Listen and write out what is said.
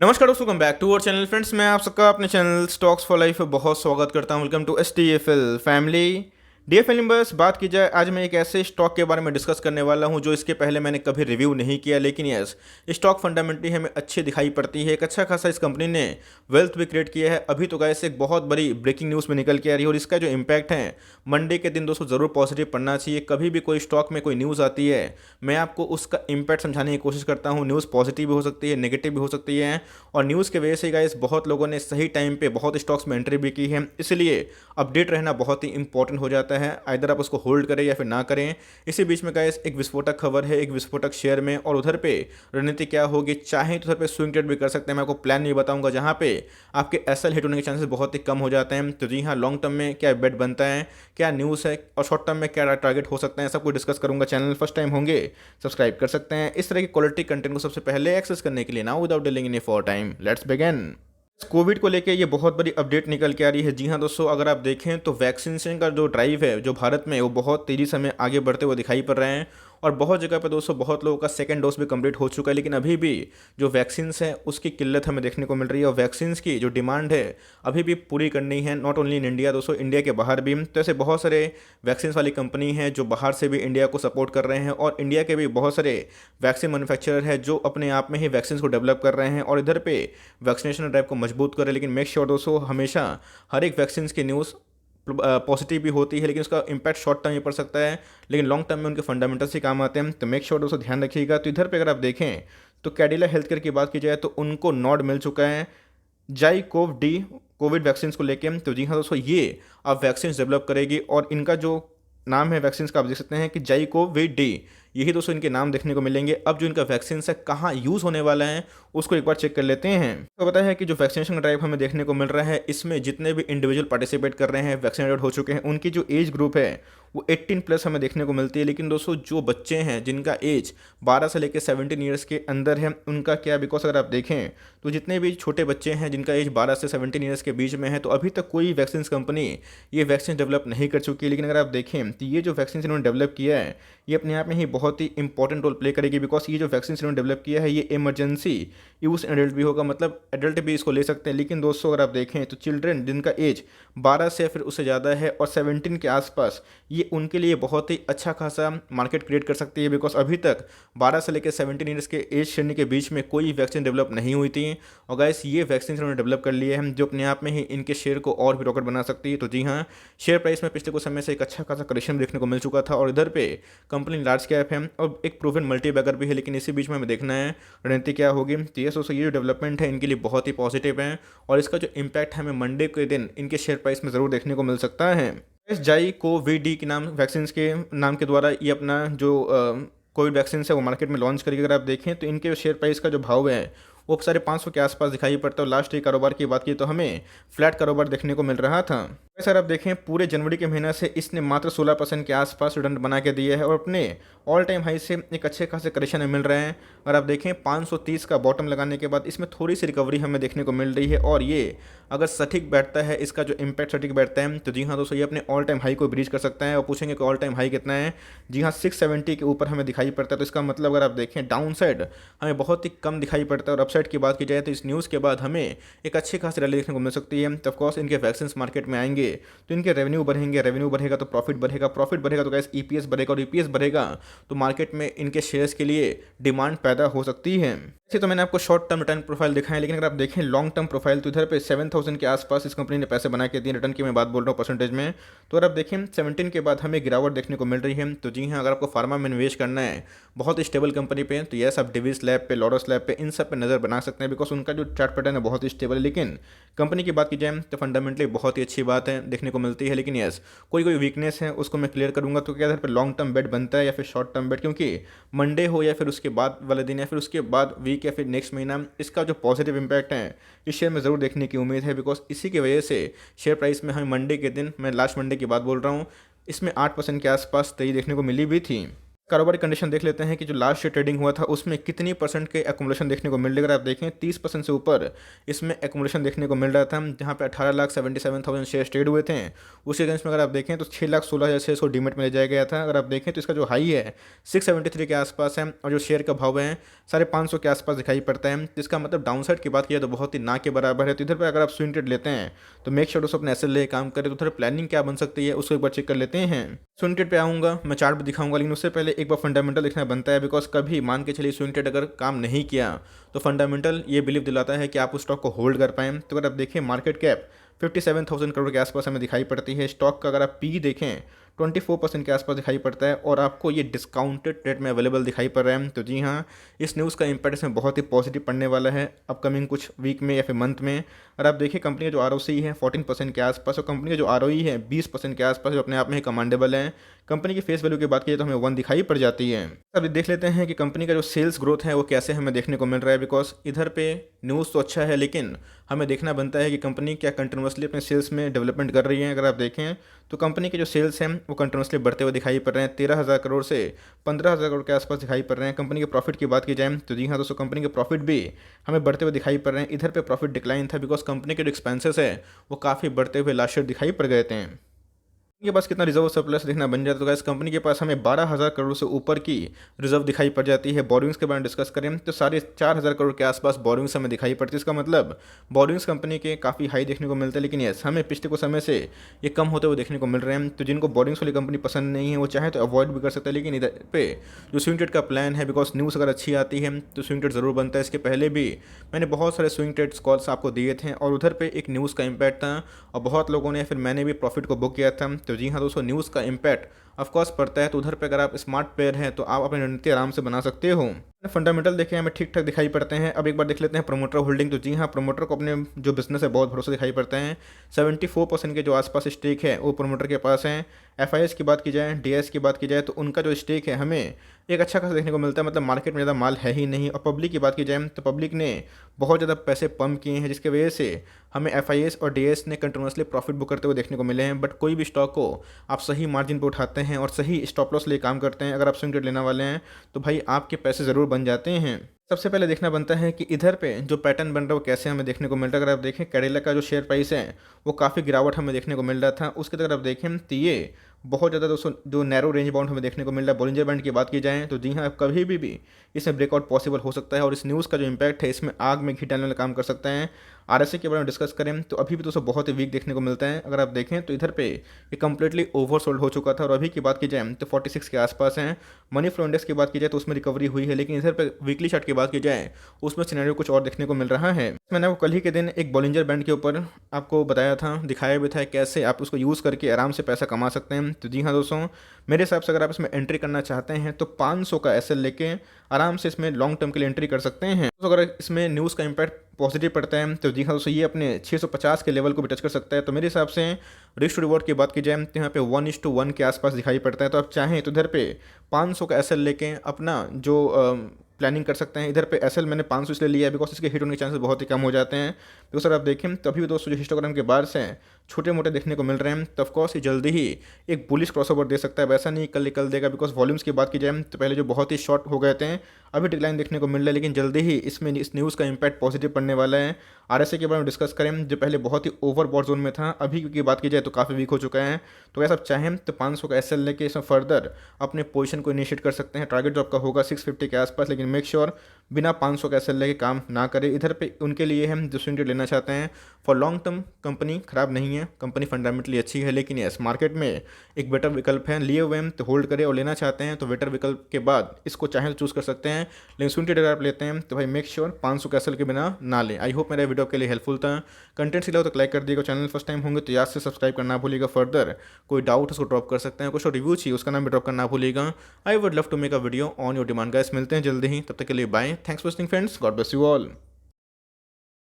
नमस्कार दोस्तों, welcome back to our channel friends. मैं आप सबका अपने चैनल स्टॉक्स फॉर लाइफ में बहुत स्वागत करता हूं। Welcome to STFL family. DFL members, बात की जाए आज मैं एक ऐसे स्टॉक के बारे में डिस्कस करने वाला हूं जो इसके पहले मैंने कभी रिव्यू नहीं किया, लेकिन यस स्टॉक फंडामेंटली हमें अच्छी दिखाई पड़ती है। एक अच्छा खासा इस कंपनी ने वेल्थ भी क्रिएट किया है। अभी तो गाइस एक बहुत बड़ी ब्रेकिंग न्यूज़ में निकल के आ रही है और इसका जो इम्पैक्ट है मंडे के दिन दोस्तों ज़रूर पॉजिटिव पड़ना चाहिए। कभी भी कोई स्टॉक में कोई न्यूज़ आती है, मैं आपको उसका इम्पैक्ट समझाने की कोशिश करता हूँ। न्यूज़ पॉजिटिव भी हो सकती है, नेगेटिव भी हो सकती है, और न्यूज़ की वजह से गाइस बहुत लोगों ने सही टाइम पे बहुत स्टॉक्स में एंट्री भी की है। इसलिए अपडेट रहना बहुत ही इंपॉर्टेंट हो जाता है, आइदर आप उसको होल्ड करें या फिर ना करें। इसी बीच में गाइस एक विस्फोटक खबर है, एक विस्फोटक शेयर में, और उधर पे रणनीति क्या होगी। चाहे तो उधर पे स्विंग ट्रेड भी कर सकते हैं, मैं आपको प्लान नहीं बताऊंगा, जहां पे आपके एसएल हिट होने के चांसेस बहुत ही कम हो जाते हैं। तो जी हाँ, लॉन्ग टर्म में क्या बेट बनता है, क्या न्यूज़ है, और शॉर्ट टर्म में क्या टारगेट हो सकते हैं, सब कुछ डिस्कस करूंगा। चैनल फर्स्ट टाइम होंगे सब्सक्राइब कर सकते हैं। इस तरह की क्वालिटी कंटेंट को सबसे पहले एक्सेस करने के लिए now without delaying any for time let's begin. Covid को लेके ये बहुत बड़ी अपडेट निकल के आ रही है। जी हाँ दोस्तों, अगर आप देखें तो वैक्सीनेशन का जो ड्राइव है जो भारत में, वो बहुत तेज़ी से हमें आगे बढ़ते हुए दिखाई पड़ रहे हैं। और बहुत जगह पे दोस्तों बहुत लोगों का सेकंड डोज भी कंप्लीट हो चुका है, लेकिन अभी भी जो वैक्सीन्स हैं उसकी किल्लत हमें देखने को मिल रही है। और वैक्सीन्स की जो डिमांड है अभी भी पूरी करनी है, नॉट ओनली इन इंडिया दोस्तों, इंडिया के बाहर भी। तो ऐसे बहुत सारे वैक्सीन वाली कंपनी हैं जो बाहर से भी इंडिया को सपोर्ट कर रहे हैं, और इंडिया के भी बहुत सारे वैक्सीन मैन्युफैक्चरर है जो अपने आप में ही वैक्सीन को डेवलप कर रहे हैं और इधर पे वैक्सीनेशन ड्राइव को मजबूत कर रहे हैं। लेकिन मेक श्योर दोस्तों, हमेशा हर एक वैक्सीन की न्यूज़ पॉजिटिव भी होती है, लेकिन उसका इम्पैक्ट शॉर्ट टर्म ही पड़ सकता है, लेकिन लॉन्ग टर्म में उनके फंडामेंटल्स ही काम आते हैं। तो मेक श्योर दोस्तों ध्यान रखिएगा। तो इधर पे अगर आप देखें तो कैडिला हेल्थ केयर की बात की जाए तो उनको नॉड मिल चुका है जाइकोव डी कोविड वैक्सीन को लेके। तो जी हाँ दोस्तों, ये अब वैक्सीन डेवलप करेगी और इनका जो नाम है वैक्सीन का, आप देख सकते हैं कि जाइकोव डी, यही दोस्तों इनके नाम देखने को मिलेंगे। अब जो इनका वैक्सीन है कहाँ यूज़ होने वाला है उसको एक बार चेक कर लेते हैं। तो पता है कि जो वैक्सीनेशन ड्राइव हमें देखने को मिल रहा है, इसमें जितने भी इंडिविजुअल पार्टिसिपेट कर रहे हैं, वैक्सीनेटेड हो चुके हैं, उनकी जो एज ग्रुप है वो 18 प्लस हमें देखने को मिलती है। लेकिन दोस्तों जो बच्चे हैं जिनका एज 12 से लेकर 17 ईयर्स के अंदर है, उनका क्या, बिकॉज अगर आप देखें तो जितने भी छोटे बच्चे हैं जिनका एज 12 से 17 ईयर्स के बीच में है, तो अभी तक कोई वैक्सीन कंपनी ये वैक्सीन डेवलप नहीं कर चुकी है। लेकिन अगर आप देखें तो ये जो वैक्सीन इन्होंने डेवलप किया है, ये अपने आप में ही बहुत ही इंपॉर्टेंट रोल प्ले करेगी, बिकॉज ये जो वैक्सीन इन्होंने डेवलप किया है ये इमरजेंसी यूज़ एडल्ट भी होगा, मतलब एडल्ट भी इसको ले सकते हैं। लेकिन दोस्तों अगर आप देखें तो चिल्ड्रन जिनका एज 12 से फिर उससे ज़्यादा है और 17 के आसपास, ये उनके लिए बहुत ही अच्छा खासा मार्केट क्रिएट कर सकती है, बिकॉज अभी तक 12 से लेकर 17 ईयर्स के एज श्रेणी के बीच में कोई वैक्सीन डेवलप नहीं हुई थी। और गाइस ये वैक्सीन इन्होंने डेवलप कर लिए हैं जो अपने आप में ही इनके शेयर को और भी रॉकेट बना सकती है। तो जी हाँ, शेयर प्राइस में पिछले कुछ समय से एक अच्छा खासा करेक्शन देखने को मिल चुका था, और इधर पे कंपनी लार्ज कैप है और एक प्रूवन मल्टी बैगर भी है। लेकिन इसी बीच में हमें देखना है रणनीति क्या होगी। तो ये सोचो, ये जो डेवलपमेंट है इनके लिए बहुत ही पॉजिटिव है, और इसका जो इम्पैक्ट हमें मंडे के दिन इनके शेयर प्राइस में ज़रूर देखने को मिल सकता है। इस जाई को वी डी के नाम वैक्सीन के नाम के द्वारा ये अपना जो कोविड वैक्सीन है वो मार्केट में लॉन्च करेगी। अगर आप देखें तो इनके शेयर प्राइस का जो भाव है वो 550 के आसपास दिखाई पड़ता है, और लास्ट एक कारोबार की बात की तो हमें फ्लैट कारोबार देखने को मिल रहा था। सर आप देखें पूरे जनवरी के महीना से इसने मात्र 16% के आसपास रिटर्न बना के दिया है, और अपने ऑल टाइम हाई से एक अच्छे खासे करेक्शन में मिल रहे हैं। और आप देखें 530 का बॉटम लगाने के बाद इसमें थोड़ी सी रिकवरी हमें देखने को मिल रही है, और ये अगर सटीक बैठता है, इसका जो इम्पैक्ट सटीक बैठता है, तो जी हाँ दोस्तों ये अपने ऑल टाइम हाई को ब्रीच कर सकता है। और पूछेंगे कि ऑल टाइम हाई कितना है, जी हाँ 670 के ऊपर हमें दिखाई पड़ता है। तो इसका मतलब अगर आप देखें डाउन साइड हमें बहुत ही कम दिखाई पड़ता है, और अपसाइड की बात की जाए तो इस न्यूज़ के बाद हमें एक अच्छी खासी रैली देखने को मिल सकती है। तो ऑफकोर्स इनके वैक्सीन मार्केट में आएंगे तो इनके रेवेन्यू बढ़ेंगे, रेवेन्यू बढ़ेगा तो प्रॉफिट बढ़ेगा, प्रॉफिट बढ़ेगा तो गैस ईपीएस बढ़ेगा, और ईपीएस बढ़ेगा तो मार्केट में इनके शेयर्स के लिए डिमांड पैदा हो सकती है। ऐसे तो मैंने आपको शॉर्ट टर्म रिटर्न प्रोफाइल दिखाया, लेकिन अगर आप देखें लॉन्ग टर्म प्रोफाइल तो इधर पे 7000 के आसपास इस कंपनी ने पैसे बना के दिए। रिटर्न की मैं बात बोल रहा हूँ परसेंटेज में, तो अगर आप देखें 17 के बाद हमें गिरावट देखने को मिल रही है। तो जी हाँ, अगर आपको फार्मा में निवेश करना है बहुत स्टेबल कंपनी पे, तो यस आप डिविस लैब पे, लॉरस लैब पे, इन सब पे नज़र बना सकते हैं, बिकॉज उनका जो चार्ट पैटर्न है बहुत ही स्टेबल है। लेकिन कंपनी की बात की जाए तो फंडामेंटली बहुत ही अच्छी बात है देखने को मिलती है। लेकिन यस कोई वीकनेस है उसको मैं क्लियर करूंगा। तो क्या इधर पर लॉन्ग टर्म बेट बनता है या फिर शॉर्ट टर्म बेट, क्योंकि मंडे हो या फिर उसके बाद वाले दिन या फिर उसके बाद वीक या फिर नेक्स्ट महीना, इसका जो पॉजिटिव इंपैक्ट है इस शेयर में ज़रूर देखने की उम्मीद है, बिकॉज इसी की वजह से शेयर प्राइस में हमें मंडे के दिन, मैं लास्ट मंडे की बात बोल रहा हूँ, इसमें 8% के आसपास तेजी देखने को मिली भी थी। कारोबारी कंडीशन देख लेते हैं कि जो लास्ट ईयर ट्रेडिंग हुआ था उसमें कितनी परसेंट के एक्मुलेशन देखने को मिल रही है। अगर आप देखें 30% से ऊपर इसमें एक्मुलेशन देखने को मिल रहा था, जहां पे 18,77,000 शेयर ट्रेड हुए थे। उसी अगेंस्ट में अगर आप देखें तो 6,16,600 डीमेट में ले जाया गया था। अगर आप देखें तो इसका जो हाई है 673 के आसपास है और जो शेयर का भाव है 550 के आसपास दिखाई पड़ता है। तो इसका मतलब डाउन साइड की बात किया तो बहुत ही ना के बराबर है। तो इधर पर अगर आप स्विंग ट्रेड लेते हैं तो मेक श्योर दोस्तों अपने एसएल ले काम करें। तो उधर प्लानिंग क्या बन सकती है उसको एक बार चेक कर लेते हैं। स्विंग ट्रेड पे आऊँगा, मैं चार्ट भी दिखाऊंगा, लेकिन उससे पहले एक बार फंडामेंटल देखना बनता है। बिकॉज कभी मान के चलिए स्विंग ट्रेड अगर काम नहीं किया तो फंडामेंटल ये बिलीव दिलाता है कि आप उस स्टॉक को होल्ड कर पाएँ। तो अगर आप देखें मार्केट कैप 57,000 करोड़ के आसपास हमें दिखाई पड़ती है। स्टॉक का अगर आप पी देखें 24% के आसपास दिखाई पड़ता है और आपको ये डिस्काउंटेड रेट में अवेलेबल दिखाई पड़ रहा है। तो जी हाँ, इस न्यूज़ का इंपैक्ट इसमें बहुत ही पॉजिटिव पड़ने वाला है अपकमिंग कुछ वीक में या फिर मंथ में। और आप देखिए कंपनी का जो आरओसी है 14% के आसपास और कंपनी का जो आरओई है 20% के आसपास, जो अपने आप में ही कमांडेबल है। कंपनी की फेस वैल्यू की बात कीजिए तो हमें 1 दिखाई पड़ जाती है। अब देख लेते हैं कि कंपनी का जो सेल्स ग्रोथ है वो कैसे हमें देखने को मिल रहा है। बिकॉज इधर पे न्यूज़ तो अच्छा है, लेकिन हमें देखना बनता है कि कंपनी क्या कंटिन्यूसली अपने सेल्स में डेवलपमेंट कर रही है। अगर आप देखें तो कंपनी के जो सेल्स हैं वो कंटिन्यूसली बढ़ते हुए दिखाई पड़ रहे हैं। 13,000 करोड़ से 15,000 करोड़ के आसपास दिखाई पड़ रहे हैं। कंपनी के प्रॉफिट की बात की जाए तो जी हाँ दोस्तों, कंपनी के प्रॉफिट भी हमें बढ़ते हुए दिखाई पड़ रहे हैं। इधर पे प्रॉफिट डिक्लाइन था बिकॉज कंपनी के जो एक्सपेंसेस है वो काफ़ी बढ़ते हुए लास्ट ईयर दिखाई पड़ गए थे। के पास कितना रिजर्व सरप्लस देखना बन जाता है। तो गाइस कंपनी के पास हमें 12,000 करोड़ से ऊपर की रिजर्व दिखाई पड़ जाती है। बोरिंग्स के बारे में डिस्कस करें तो 4,500 करोड़ के आसपास बोरिंग्स हमें दिखाई पड़ती है। इसका मतलब बोरिंग्स कंपनी के काफ़ी हाई देखने को मिलते हैं, लेकिन यस हमें पिछले कुछ समय से ये कम होते हुए देखने को मिल रहे हैं। तो जिनको बोरिंग्स वाली कंपनी पसंद नहीं है वो चाहे तो अवॉइड भी कर सकते हैं। लेकिन इधर पे जो स्विंग ट्रेड का प्लान है, बिकॉज न्यूज़ अगर अच्छी आती है तो स्विंग ट्रेड ज़रूर बनता है। इसके पहले भी मैंने बहुत सारे स्विंग ट्रेड कॉल्स आपको दिए थे और उधर पर एक न्यूज़ का इम्पैक्ट था और बहुत लोगों ने फिर मैंने भी प्रॉफिट को बुक किया था। तो जी हाँ दोस्तों, न्यूज़ का इम्पैक्ट ऑफ कोर्स पड़ता है। तो उधर पे अगर आप स्मार्ट प्लेयर हैं तो आप अपनी रणनीति आराम से बना सकते हो। फंडामेंटल देखें हमें ठीक ठाक दिखाई पड़ते हैं। अब एक बार देख लेते हैं प्रोमोटर होल्डिंग। तो जी हाँ, प्रोमोटर को अपने जो बिजनेस है बहुत भरोसा दिखाई पड़ता है। 74% के जो आसपास स्टेक है वो प्रोमोटर के पास है। एफआईएस की बात की जाए, डीएस की बात की जाए तो उनका जो स्टेक है हमें एक अच्छा खासा देखने को मिलता है। मतलब मार्केट में ज़्यादा माल है ही नहीं। और पब्लिक की बात की जाए तो पब्लिक ने बहुत ज़्यादा पैसे पंप किए हैं, जिसकी वजह से हमें एफआईएस और डीएस ने कंटिन्यूसली प्रॉफिट बुक करते हुए देखने को मिले हैं। बट कोई भी स्टॉक को आप सही मार्जिन पर उठाते हैं और सही स्टॉप लॉस लिए काम करते हैं, अगर आप स्विंग ट्रेड लेने वाले हैं तो भाई आपके पैसे ज़रूर बन जाते हैं। सबसे पहले देखना बनता है कि इधर पे जो पैटर्न बन रहा है वो कैसे हमें देखने को मिल रहा है। अगर आप देखें कैडिला का जो शेयर प्राइस है वो काफ़ी गिरावट हमें देखने को मिल रहा था। उसके अगर आप देखें तो ये बहुत ज़्यादा दोस्तों जो नैरो रेंज बाउंड हमें देखने को मिल रहा है। बॉलिंजर बैंड की बात की जाए तो जी हाँ, कभी भी इसमें ब्रेकआउट पॉसिबल हो सकता है और इस न्यूज़ का जो इम्पैक्ट है इसमें आग में घी डालने वाला काम कर सकता है। आरएसआई के बारे में डिस्कस करें तो अभी भी दोस्तों बहुत ही वीक देखने को मिलता है। अगर आप देखें तो इधर पे ये कंप्लीटली ओवरसोल्ड हो चुका था और अभी की बात की जाए तो 46 के आसपास है। मनी फ्लो इंडेक्स की बात की जाए तो उसमें रिकवरी हुई है, लेकिन इधर पे वीकली चार्ट की बात की जाए उसमें सिनेरियो कुछ और देखने को मिल रहा है। मैंने आपको कल ही के दिन एक बॉलिंजर बैंड के ऊपर आपको बताया था, दिखाया भी था कैसे आप उसको यूज़ करके आराम से पैसा कमा सकते हैं। तो जी हाँ दोस्तों, मेरे हिसाब से अगर आप इसमें एंट्री करना चाहते हैं तो 500 का एसएल लेके आराम से इसमें लॉन्ग टर्म के लिए एंट्री कर सकते हैं। तो अगर इसमें न्यूज़ का इम्पैक्ट पॉजिटिव पड़ता है तो जी हाँ दोस्तों, ये अपने 650 के लेवल को भी टच कर सकता है। तो मेरे हिसाब से रिस्क टू रिवॉर्ड की बात की जाए तो यहाँ पे 1:1 के आसपास दिखाई पड़ता है। तो आप चाहें तो इधर पे 500 का एसएल लेके अपना जो प्लानिंग कर सकते हैं। इधर पे एसएल मैंने 500 इसलिए लिया है बिकॉज इसके हिट होने के चांसेस बहुत ही कम हो जाते हैं। बिकॉज अगर आप देखें तो अभी भी दोस्तों जो हिस्टोग्राम के बार्स हैं छोटे मोटे देखने को मिल रहे हैं, तो ऑफकोर्स ये जल्दी ही एक बुलिश क्रॉसओवर दे सकता है। वैसा नहीं कल निकल देगा बिकॉज वॉल्यूम्स की बात की जाए तो पहले जो बहुत ही शॉर्ट हो गए थे अभी डिक्लाइन देखने को मिल रहा है, लेकिन जल्दी ही इसमें इस न्यूज़ का इम्पैक्ट पॉजिटिव पड़ने वाला है। आरएसआई के बारे में डिस्कस करें जो पहले बहुत ही ओवरबॉट जोन में था, अभी की बात की जाए तो काफ़ी वीक हो चुका है। तो अगर आप चाहें तो 500 का एसएल लेके इसमें फर्दर अपने पोजीशन को इनिशिएट कर सकते हैं। टारगेट जो आपका होगा 650 के आसपास, लेकिन मेक श्योर बिना 500 का एसएल लेके काम ना करें। इधर पे उनके लिए हम जो स्विंग ट्रेड लेना चाहते हैं फॉर लॉन्ग टर्म कंपनी खराब नहीं है, कंपनी फंडामेंटली अच्छी है, लेकिन यस मार्केट में एक बेटर विकल्प है। लिए हुए हम तो होल्ड करें और लेना चाहते हैं तो बेटर विकल्प के बाद इसको चाहें तो चूज़ कर सकते हैं। लेकिन स्विंग ट्रेड अगर आप लेते हैं तो भाई मेक श्योर 500 का एसएल के बिना ना लें। आई होप मेरा वीडियो के लिए हेल्पफुल था। कंटेंट सिला तो लाइक कर दिएगा, चैनल फर्स्ट टाइम होंगे तो याद से सब्सक्राइब करना भूलिएगा। फर्दर कोई डाउट उसको ड्रॉप कर सकते हैं, कुछ रिव्यू चाहिए उसका नाम भी ड्रॉप करना भूलिएगा। I would love to make a video on your demand guys. मिलते हैं जल्दी ही, तब तक के लिए bye. Thanks for watching friends, God bless you all.